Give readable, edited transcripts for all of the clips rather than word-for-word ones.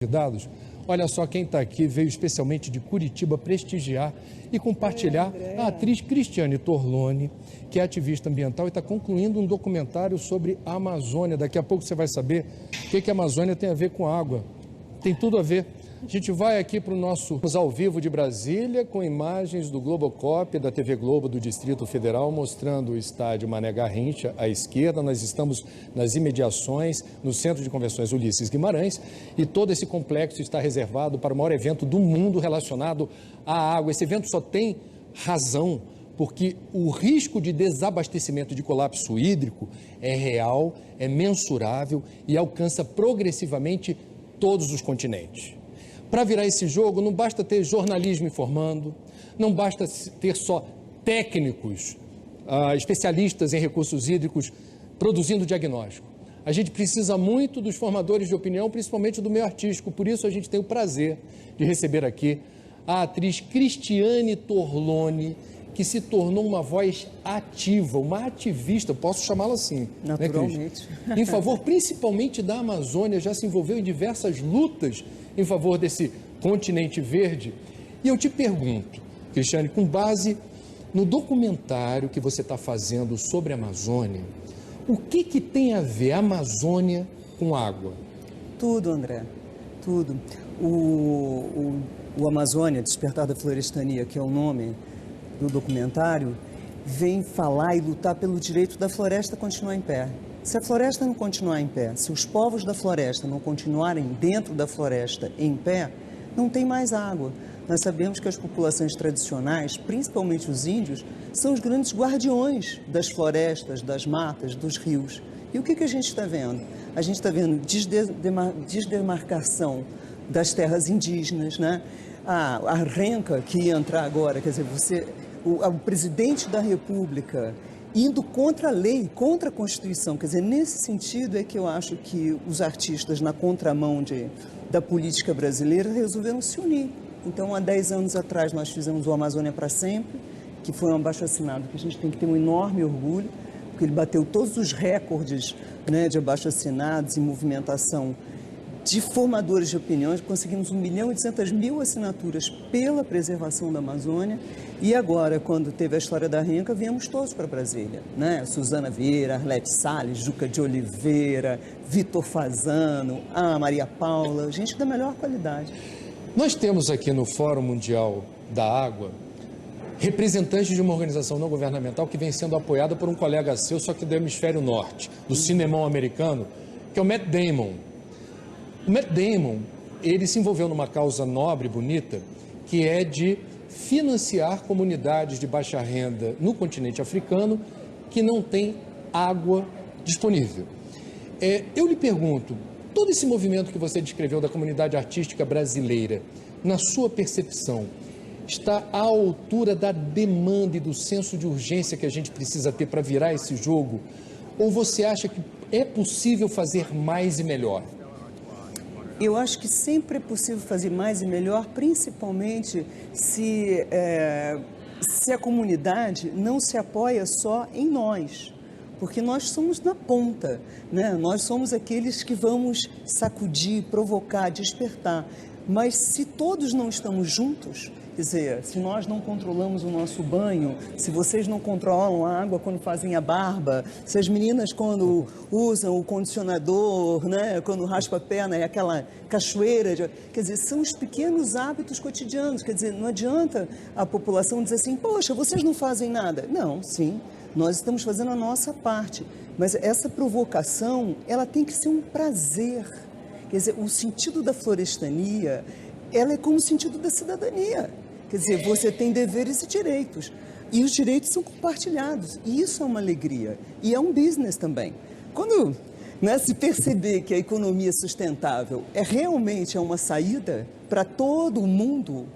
Convidados, olha só quem está aqui, veio especialmente de Curitiba prestigiar e compartilhar a atriz Cristiane Torlone, que é ativista ambiental e está concluindo um documentário sobre a Amazônia. Daqui a pouco você vai saber o que a Amazônia tem a ver com água. Tem tudo a ver. A gente vai aqui para o nosso ao vivo de Brasília, com imagens do Globocop, da TV Globo do Distrito Federal, mostrando o estádio Mané Garrincha à esquerda. Nós estamos nas imediações, no Centro de Convenções Ulisses Guimarães, e todo esse complexo está reservado para o maior evento do mundo relacionado à água. Esse evento só tem razão porque o risco de desabastecimento, de colapso hídrico é real, é mensurável e alcança progressivamente todos os continentes. Para virar esse jogo, não basta ter jornalismo informando, não basta ter só técnicos, especialistas em recursos hídricos produzindo diagnóstico. A gente precisa muito dos formadores de opinião, principalmente do meio artístico. Por isso, a gente tem o prazer de receber aqui a atriz Cristiane Torlone, que se tornou uma voz ativa, uma ativista, posso chamá-la assim, naturalmente, né, em favor principalmente da Amazônia, já se envolveu em diversas lutas em favor desse continente verde. E eu te pergunto, Cristiane, com base no documentário que você está fazendo sobre a Amazônia, o que tem a ver a Amazônia com água? Tudo, André, tudo. O Amazônia, Despertar da Florestania, que é o nome do documentário, vem falar e lutar pelo direito da floresta continuar em pé. Se a floresta não continuar em pé, se os povos da floresta não continuarem dentro da floresta em pé, não tem mais água. Nós sabemos que as populações tradicionais, principalmente os índios, são os grandes guardiões das florestas, das matas, dos rios. E o que a gente está vendo? A gente está vendo desdemarcação das terras indígenas, né? A renca que ia entrar agora, quer dizer, o presidente da República indo contra a lei, contra a Constituição. Quer dizer, nesse sentido é que eu acho que os artistas, na contramão da política brasileira, resolveram se unir. Então, há 10 anos atrás, nós fizemos o Amazônia para Sempre, que foi um abaixo-assinado que a gente tem que ter um enorme orgulho, porque ele bateu todos os recordes, né, de abaixo-assinados e movimentação de formadores de opiniões. Conseguimos 1.200.000 assinaturas pela preservação da Amazônia. E agora, quando teve a história da renca, viemos todos para Brasília, né? Suzana Vieira, Arlete Salles, Juca de Oliveira, Vitor Fasano, a Maria Paula, gente da melhor qualidade. Nós temos aqui no Fórum Mundial da Água representantes de uma organização não governamental que vem sendo apoiada por um colega seu, só que do hemisfério norte, do cinemão americano, que é o Matt Damon. O Matt Damon, ele se envolveu numa causa nobre, bonita, que é de financiar comunidades de baixa renda no continente africano que não tem água disponível. Eu lhe pergunto, todo esse movimento que você descreveu da comunidade artística brasileira, na sua percepção, está à altura da demanda e do senso de urgência que a gente precisa ter para virar esse jogo? Ou você acha que é possível fazer mais e melhor? Eu acho que sempre é possível fazer mais e melhor, principalmente se a comunidade não se apoia só em nós, porque nós somos na ponta, né? Nós somos aqueles que vamos sacudir, provocar, despertar. Mas se todos não estamos juntos, quer dizer, se nós não controlamos o nosso banho, se vocês não controlam a água quando fazem a barba, se as meninas quando usam o condicionador, né, quando raspa a perna, é aquela cachoeira, quer dizer, são os pequenos hábitos cotidianos. Quer dizer, não adianta a população dizer assim, poxa, vocês não fazem nada. Não, sim, nós estamos fazendo a nossa parte, mas essa provocação, ela tem que ser um prazer. Quer dizer, o sentido da florestania, ela é como o sentido da cidadania. Quer dizer, você tem deveres e direitos. E os direitos são compartilhados. E isso é uma alegria. E é um business também. Quando, né, se perceber que a economia sustentável realmente uma saída para todo o mundo,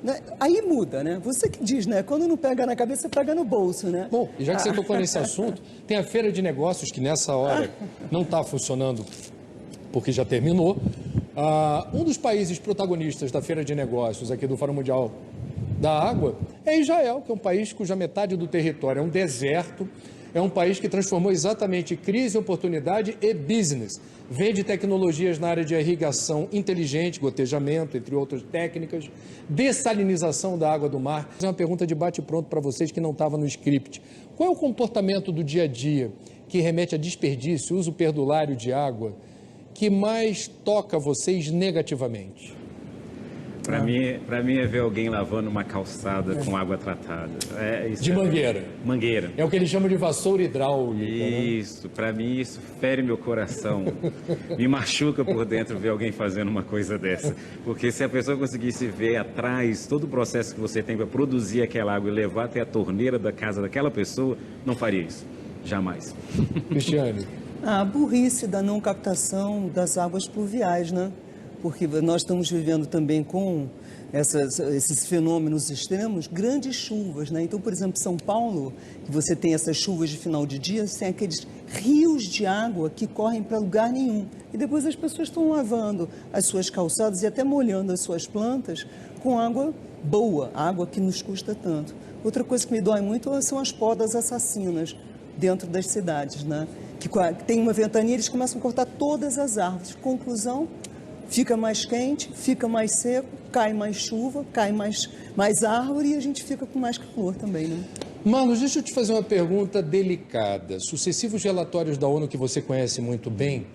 né, aí muda, né? Você que diz, né? Quando não pega na cabeça, pega no bolso, né? Bom, e já que você tocou nesse assunto, tem a Feira de Negócios que nessa hora não está funcionando porque já terminou. Um dos países protagonistas da Feira de Negócios aqui do Fórum Mundial da Água é Israel, que é um país cuja metade do território é um deserto, É um país que transformou exatamente crise, oportunidade e business. Vende tecnologias na área de irrigação inteligente, gotejamento, entre outras técnicas, dessalinização da água do mar. É uma pergunta de bate-pronto para vocês que não estava no script. Qual é o comportamento do dia a dia que remete a desperdício, uso perdulário de água, que mais toca vocês negativamente? Para mim é ver alguém lavando uma calçada com água tratada. De mangueira. Mangueira. É o que eles chamam de vassoura hidráulica. Isso, para mim isso fere meu coração. Me machuca por dentro ver alguém fazendo uma coisa dessa. Porque se a pessoa conseguisse ver atrás todo o processo que você tem para produzir aquela água e levar até a torneira da casa daquela pessoa, não faria isso. Jamais. Cristiane. A burrice da não captação das águas pluviais, né? Porque nós estamos vivendo também com esses fenômenos extremos, grandes chuvas, né? Então, por exemplo, São Paulo, que você tem essas chuvas de final de dia, você tem aqueles rios de água que correm para lugar nenhum. E depois as pessoas estão lavando as suas calçadas e até molhando as suas plantas com água boa, água que nos custa tanto. Outra coisa que me dói muito são as podas assassinas dentro das cidades, né? Que tem uma ventania, eles começam a cortar todas as árvores. Conclusão, fica mais quente, fica mais seco, cai mais chuva, cai mais árvore e a gente fica com mais calor também, né? Marlos, deixa eu te fazer uma pergunta delicada. Sucessivos relatórios da ONU, que você conhece muito bem,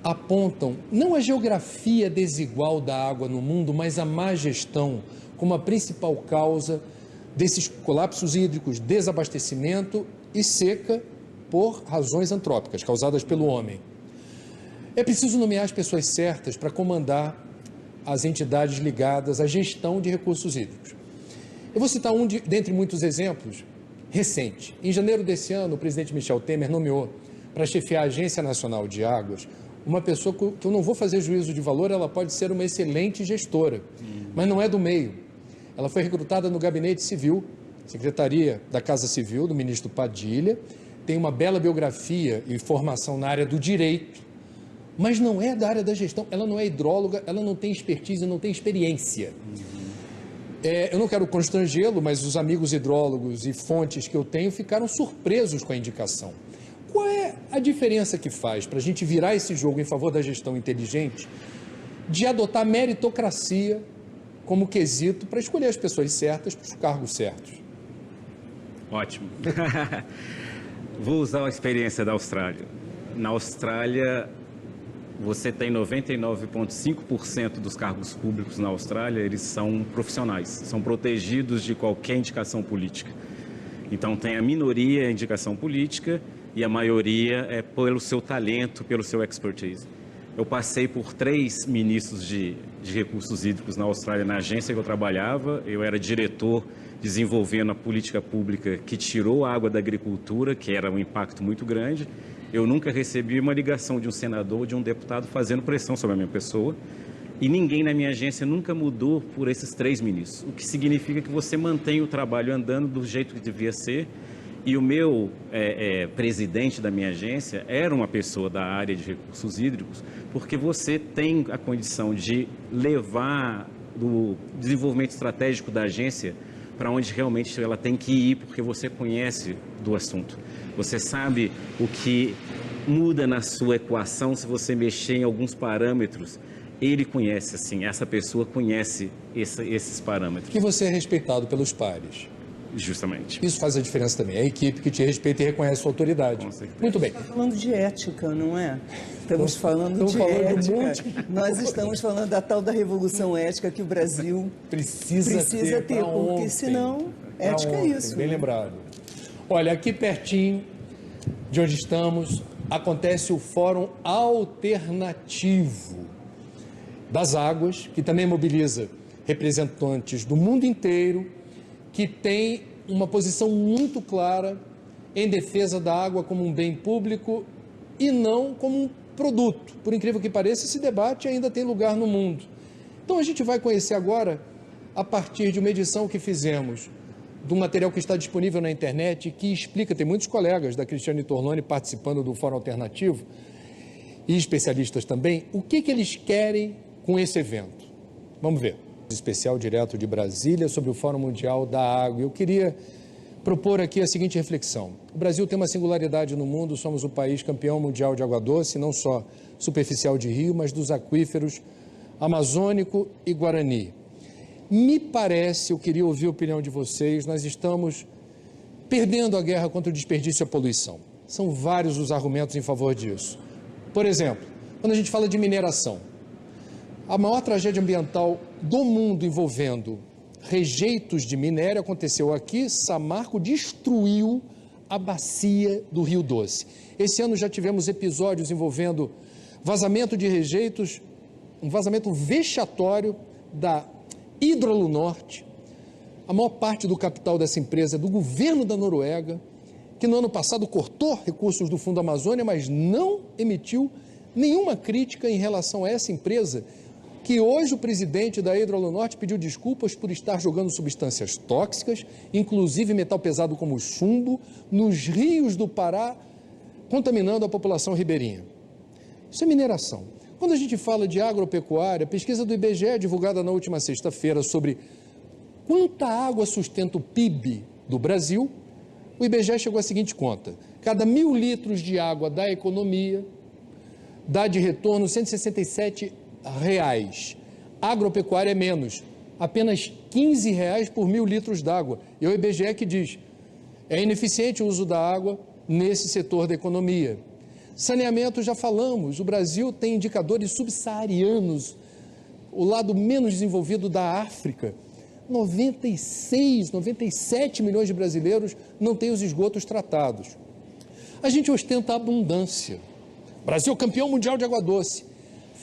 apontam não a geografia desigual da água no mundo, mas a má gestão como a principal causa desses colapsos hídricos, desabastecimento e seca por razões antrópicas causadas pelo homem. É preciso nomear as pessoas certas para comandar as entidades ligadas à gestão de recursos hídricos. Eu vou citar um dentre muitos exemplos recente. Em janeiro desse ano, o presidente Michel Temer nomeou para chefiar a Agência Nacional de Águas uma pessoa que eu não vou fazer juízo de valor, ela pode ser uma excelente gestora, mas não é do meio. Ela foi recrutada no Gabinete Civil, Secretaria da Casa Civil, do ministro Padilha, tem uma bela biografia e formação na área do direito, mas não é da área da gestão, ela não é hidróloga, ela não tem expertise, não tem experiência. Eu não quero constrangê-lo, mas os amigos hidrólogos e fontes que eu tenho ficaram surpresos com a indicação. Qual é a diferença que faz para a gente virar esse jogo em favor da gestão inteligente, de adotar meritocracia como quesito para escolher as pessoas certas para os cargos certos? Ótimo. Vou usar a experiência da Austrália. Na Austrália, você tem 99,5% dos cargos públicos na Austrália, eles são profissionais, são protegidos de qualquer indicação política. Então, tem a minoria indicação política e a maioria é pelo seu talento, pelo seu expertise. Eu passei por 3 ministros de recursos hídricos na Austrália, na agência que eu trabalhava. Eu era diretor desenvolvendo a política pública que tirou a água da agricultura, que era um impacto muito grande. Eu nunca recebi uma ligação de um senador ou de um deputado fazendo pressão sobre a minha pessoa. E ninguém na minha agência nunca mudou por esses 3 ministros, o que significa que você mantém o trabalho andando do jeito que devia ser. E o meu presidente da minha agência era uma pessoa da área de recursos hídricos, porque você tem a condição de levar o desenvolvimento estratégico da agência para onde realmente ela tem que ir, porque você conhece do assunto. Você sabe o que muda na sua equação se você mexer em alguns parâmetros. Ele conhece, assim, essa pessoa conhece esses parâmetros. E você é respeitado pelos pares. Justamente. Isso faz a diferença também. É a equipe que te respeita e reconhece a sua autoridade. Com certeza. Muito bem. Estamos falando de ética, não é? Estamos falando de ética. Nós estamos falando da tal da revolução ética que o Brasil precisa ter, porque senão ética é isso. Bem lembrado. Olha, aqui pertinho de onde estamos, acontece o Fórum Alternativo das Águas, que também mobiliza representantes do mundo inteiro, que tem uma posição muito clara em defesa da água como um bem público e não como um produto. Por incrível que pareça, esse debate ainda tem lugar no mundo. Então a gente vai conhecer agora, a partir de uma edição que fizemos, do material que está disponível na internet, que explica, tem muitos colegas da Cristiane Torlone participando do Fórum Alternativo, e especialistas também, o que eles querem com esse evento. Vamos ver. Especial direto de Brasília sobre o Fórum Mundial da Água. Eu queria propor aqui a seguinte reflexão. O Brasil tem uma singularidade no mundo, somos o país campeão mundial de água doce, não só superficial de rio, mas dos aquíferos amazônico e guarani. Me parece, eu queria ouvir a opinião de vocês, nós estamos perdendo a guerra contra o desperdício e a poluição. São vários os argumentos em favor disso. Por exemplo, quando a gente fala de mineração, a maior tragédia ambiental do mundo envolvendo rejeitos de minério aconteceu aqui. Samarco destruiu a bacia do Rio Doce. Esse ano já tivemos episódios envolvendo vazamento de rejeitos, um vazamento vexatório da Hidrolunorte. A maior parte do capital dessa empresa é do governo da Noruega, que no ano passado cortou recursos do Fundo Amazônia, mas não emitiu nenhuma crítica em relação a essa empresa, que hoje o presidente da Hidrolunorte pediu desculpas por estar jogando substâncias tóxicas, inclusive metal pesado como chumbo, nos rios do Pará, contaminando a população ribeirinha. Isso é mineração. Quando a gente fala de agropecuária, pesquisa do IBGE, divulgada na última sexta-feira, sobre quanta água sustenta o PIB do Brasil, o IBGE chegou à seguinte conta: cada 1.000 litros de água da economia dá de retorno R$ 167. Agropecuária é menos, apenas R$ 15 por 1.000 litros d'água. E é o IBGE que diz: é ineficiente o uso da água nesse setor da economia. Saneamento, já falamos, o Brasil tem indicadores subsaarianos, o lado menos desenvolvido da África. 97 milhões de brasileiros não têm os esgotos tratados. A gente ostenta a abundância. Brasil campeão mundial de água doce.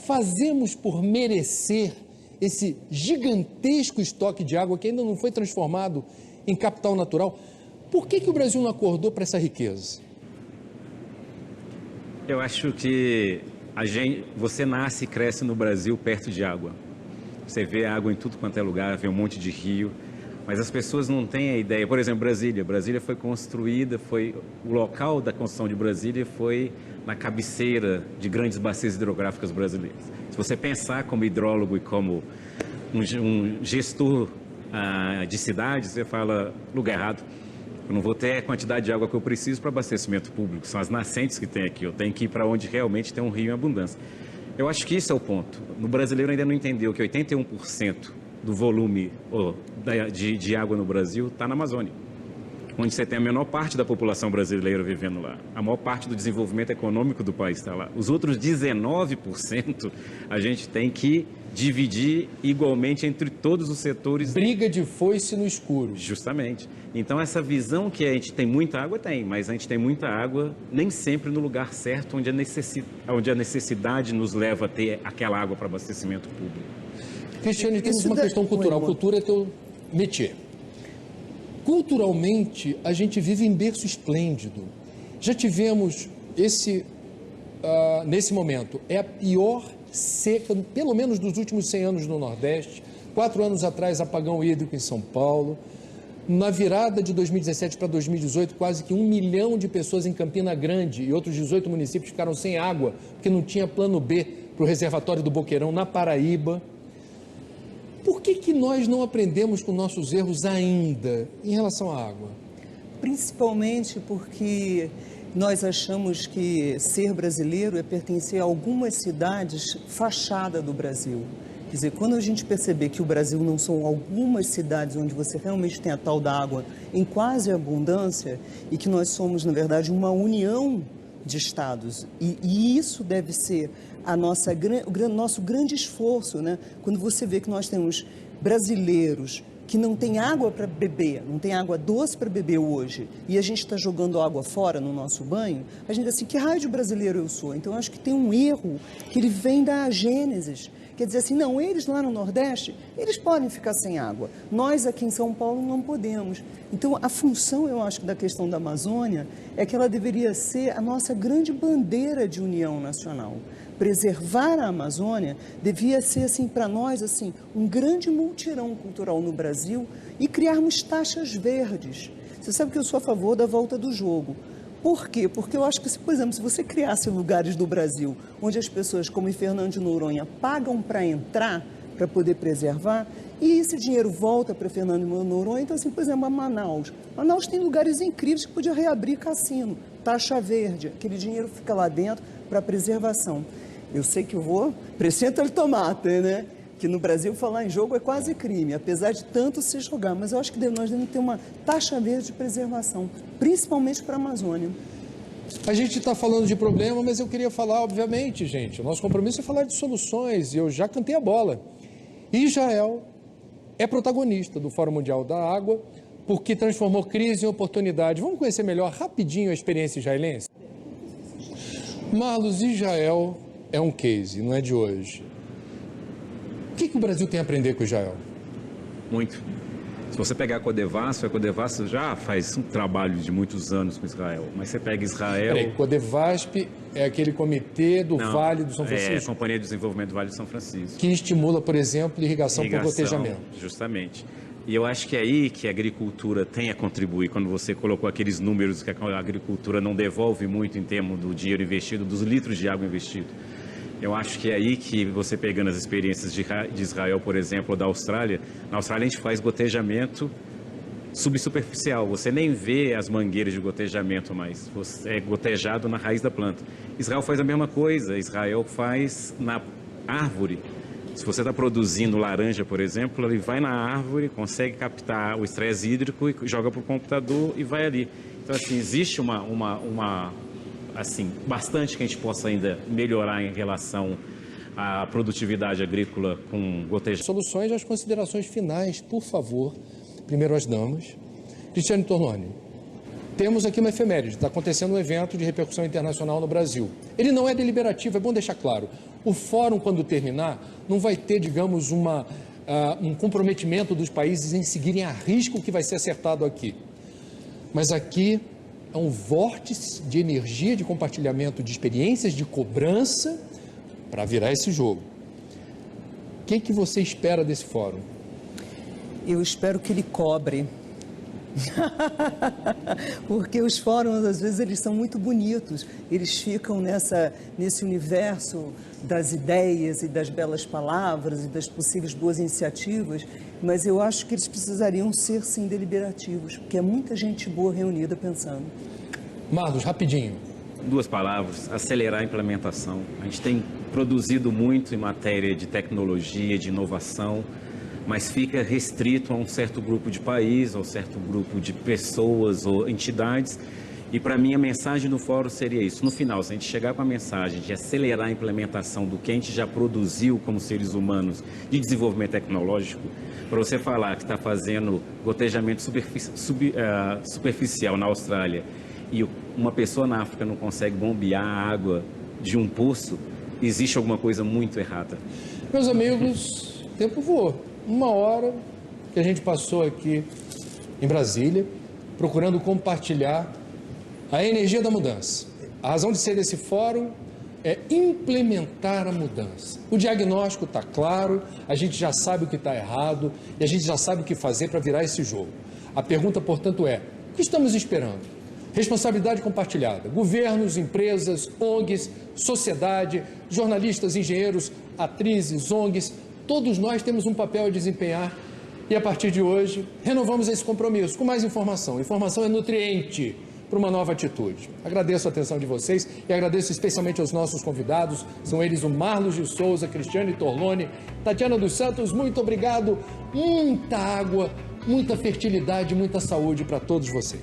Fazemos por merecer esse gigantesco estoque de água que ainda não foi transformado em capital natural. Por que o Brasil não acordou para essa riqueza? Eu acho que você nasce e cresce no Brasil perto de água. Você vê água em tudo quanto é lugar, vê um monte de rio, mas as pessoas não têm a ideia. Por exemplo, Brasília foi construída, o local da construção de Brasília foi na cabeceira de grandes bacias hidrográficas brasileiras. Se você pensar como hidrólogo e como um gestor de cidades, você fala lugar errado. Eu não vou ter a quantidade de água que eu preciso para abastecimento público, são as nascentes que tem aqui, eu tenho que ir para onde realmente tem um rio em abundância. Eu acho que isso é o ponto. No brasileiro ainda não entendeu que 81% do volume de água no Brasil está na Amazônia, onde você tem a menor parte da população brasileira vivendo lá. A maior parte do desenvolvimento econômico do país está lá. Os outros 19% a gente tem que dividir igualmente entre todos os setores. Briga de foice no escuro. Justamente. Então, essa visão que a gente tem muita água, mas a gente tem muita água nem sempre no lugar certo, onde a necessidade nos leva a ter aquela água para abastecimento público. Cristiane, temos uma questão cultural. Cultura é teu métier. Culturalmente, a gente vive em berço esplêndido. Já tivemos nesse momento, é a pior seca, pelo menos dos últimos 100 anos no Nordeste. 4 anos atrás, apagão hídrico em São Paulo. Na virada de 2017 para 2018, quase que 1 milhão de pessoas em Campina Grande e outros 18 municípios ficaram sem água, porque não tinha plano B para o reservatório do Boqueirão, na Paraíba. Por que nós não aprendemos com nossos erros ainda em relação à água? Principalmente porque nós achamos que ser brasileiro é pertencer a algumas cidades fachada do Brasil. Quer dizer, quando a gente perceber que o Brasil não são algumas cidades onde você realmente tem a tal da água em quase abundância e que nós somos, na verdade, uma união de estados. E isso deve ser o nosso grande esforço, né? Quando você vê que nós temos brasileiros que não têm água para beber, não tem água doce para beber hoje, e a gente está jogando água fora no nosso banho, a gente diz assim, que raio de brasileiro eu sou? Então, eu acho que tem um erro que ele vem da Gênesis. Quer dizer assim, não, eles lá no Nordeste, eles podem ficar sem água. Nós aqui em São Paulo não podemos. Então, a função, eu acho, da questão da Amazônia é que ela deveria ser a nossa grande bandeira de união nacional. Preservar a Amazônia devia ser, assim, para nós, assim, um grande multirão cultural no Brasil e criarmos taxas verdes. Você sabe que eu sou a favor da volta do jogo. Por quê? Porque eu acho que, por exemplo, se você criasse lugares do Brasil onde as pessoas, como em Fernando de Noronha, pagam para entrar, para poder preservar, E esse dinheiro volta para Fernando de Noronha. Então, assim, por exemplo, a Manaus. Manaus tem lugares incríveis que podia reabrir cassino, taxa verde, aquele dinheiro fica lá dentro para preservação. Eu sei que eu vou, precenta de tomate, né? Que no Brasil falar em jogo é quase crime, apesar de tanto se jogar. Mas eu acho que nós devemos ter uma taxa verde de preservação, principalmente para a Amazônia. A gente está falando de problema, mas eu queria falar, obviamente, gente, o nosso compromisso é falar de soluções, e eu já cantei a bola. Israel é protagonista do Fórum Mundial da Água, porque transformou crise em oportunidade. Vamos conhecer melhor, rapidinho, a experiência israelense? Marlos, Israel é um case, não é de hoje. O que o Brasil tem a aprender com Israel? Muito. Se você pegar a Codevasf já faz um trabalho de muitos anos com Israel, mas você pega Israel... Peraí, Codevasf é aquele comitê do Vale do São Francisco? É a Companhia de Desenvolvimento do Vale do São Francisco. Que estimula, por exemplo, irrigação por gotejamento. Justamente. E eu acho que é aí que a agricultura tem a contribuir, quando você colocou aqueles números que a agricultura não devolve muito em termos do dinheiro investido, dos litros de água investido. Eu acho que é aí que você pegando as experiências de Israel, por exemplo, ou da Austrália, na Austrália a gente faz gotejamento subsuperficial, você nem vê as mangueiras de gotejamento mais, é gotejado na raiz da planta. Israel faz a mesma coisa, Israel faz na árvore. Se você está produzindo laranja, por exemplo, ele vai na árvore, consegue captar o estresse hídrico e joga para o computador e vai ali. Então, assim, existe assim, bastante que a gente possa ainda melhorar em relação à produtividade agrícola com gotejamento. Soluções às considerações finais, por favor. Primeiro as damas. Cristiane Torloni, temos aqui uma efeméride, está acontecendo um evento de repercussão internacional no Brasil. Ele não é deliberativo, é bom deixar claro. O fórum, quando terminar, não vai ter, digamos, um comprometimento dos países em seguirem a risco o que vai ser acertado aqui. Mas aqui é um vórtice de energia, de compartilhamento de experiências, de cobrança, para virar esse jogo. O que você espera desse fórum? Eu espero que ele cobre. Porque os fóruns, às vezes, eles são muito bonitos. Eles ficam nesse universo das ideias e das belas palavras e das possíveis boas iniciativas, mas eu acho que eles precisariam ser, sim, deliberativos, porque é muita gente boa reunida pensando. Marlos, rapidinho. 2 palavras, acelerar a implementação. A gente tem produzido muito em matéria de tecnologia, de inovação, mas fica restrito a um certo grupo de países, a um certo grupo de pessoas ou entidades. E para mim a mensagem do fórum seria isso. No final, se a gente chegar com a mensagem de acelerar a implementação do que a gente já produziu como seres humanos de desenvolvimento tecnológico, para você falar que está fazendo gotejamento superficial na Austrália e uma pessoa na África não consegue bombear a água de um poço, existe alguma coisa muito errada. Meus amigos, o tempo voou. 1 hora que a gente passou aqui em Brasília, procurando compartilhar a energia da mudança. A razão de ser desse fórum é implementar a mudança. O diagnóstico está claro, a gente já sabe o que está errado e a gente já sabe o que fazer para virar esse jogo. A pergunta, portanto, é: o que estamos esperando? Responsabilidade compartilhada. Governos, empresas, ONGs, sociedade, jornalistas, engenheiros, atrizes, ONGs, todos nós temos um papel a desempenhar e, a partir de hoje, renovamos esse compromisso com mais informação. Informação é nutriente para uma nova atitude. Agradeço a atenção de vocês e agradeço especialmente aos nossos convidados. São eles o Marlos de Souza, Cristiane Torloni, Tatiana dos Santos. Muito obrigado. Muita água, muita fertilidade, muita saúde para todos vocês.